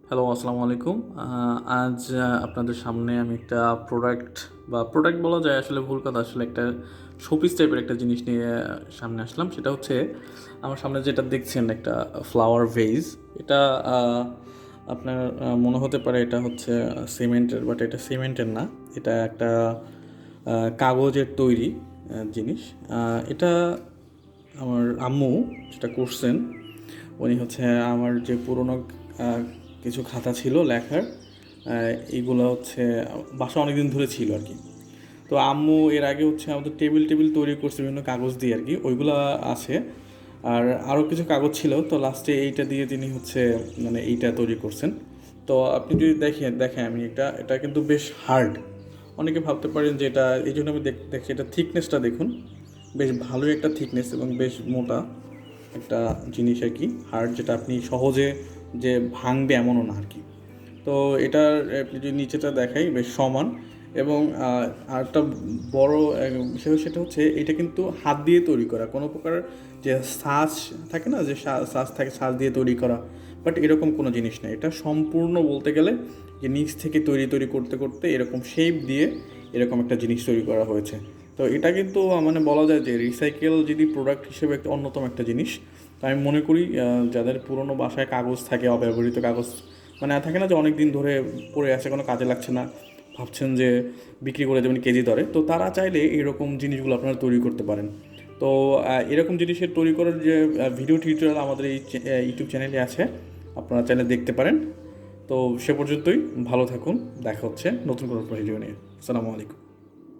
Hello, আসসালামু আলাইকুম। আজ আপনাদের সামনে আমি একটা প্রোডাক্ট বলা যায়, আসলে ভুল কথা। আসলে একটা শোপিস টাইপের একটা জিনিস নিয়ে সামনে আসলাম। সেটা হচ্ছে আমার সামনে যেটা দেখছেন, একটা ফ্লাওয়ার ভেজ। এটা আপনার মনে হতে পারে এটা হচ্ছে সিমেন্টের, বাট এটা সিমেন্টের না। এটা একটা কাগজের তৈরি জিনিস। এটা আমার আম্মু যেটা করছেন, উনি হচ্ছে আমার যে পুরনো আহ, কিছু খাতা ছিল লেখার, এইগুলো হচ্ছে বাসা অনেক দিন ধরে ছিল আর কি। তো আম্মু এর আগে হচ্ছে আমাদের টেবিল টেবিল তৈরি করছে বিভিন্ন কাগজ দিয়ে আর কি, ওইগুলো আছে। আর আরও কিছু কাগজ ছিল, তো লাস্টে এইটা দিয়ে তিনি হচ্ছে মানে এইটা তৈরি করছেন। তো আপনি যদি দেখেন আমি এটা কিন্তু বেশ হার্ড। অনেকে ভাবতে পারেন যে এটা, এই জন্য আমি দেখি এটা থিকনেসটা দেখুন, বেশ ভালোই একটা থিকনেস এবং বেশ মোটা একটা জিনিস আর কি, হার্ড, যেটা আপনি সহজে যে ভাঙবে এমনও না আর কি। তো এটার আপনি যদি নিচেটা দেখাই, বেশ সমান। এবং আরেকটা বড় বিষয় সেটা হচ্ছে এটা কিন্তু হাত দিয়ে তৈরি করা, কোনো প্রকার যে সাজ থাকে না, যে সাজ থাকে, সাজ দিয়ে তৈরি করা, বাট এরকম কোনো জিনিস নেই। এটা সম্পূর্ণ বলতে গেলে যে নিচ থেকে তৈরি করতে করতে এরকম শেপ দিয়ে এরকম একটা জিনিস তৈরি করা হয়েছে। তো এটা কিন্তু মানে বলা যায় যে রিসাইকেল যদি প্রোডাক্ট হিসেবে একটা অন্যতম একটা জিনিস। তো আমি মনে করি যাদের পুরনো বাসায় কাগজ থাকে, অব্যবহৃত কাগজ, মানে থাকে না যে অনেক দিন ধরে পড়ে আছে, কোনো কাজে লাগছে না, ভাবছেন যে বিক্রি করে দেবেন কেজি দরে, তো তারা চাইলে এরকম জিনিসগুলো আপনারা তৈরি করতে পারেন। তো এরকম জিনিসের তৈরি করার যে ভিডিও টিউটোরিয়াল আমাদের এই ইউটিউব চ্যানেলে আছে, আপনারা চাইলে দেখতে পারেন। তো সে পর্যন্তই, ভালো থাকুন, দেখা হচ্ছে নতুন কোনো ভিডিও নিয়ে। আসসালামু আলাইকুম।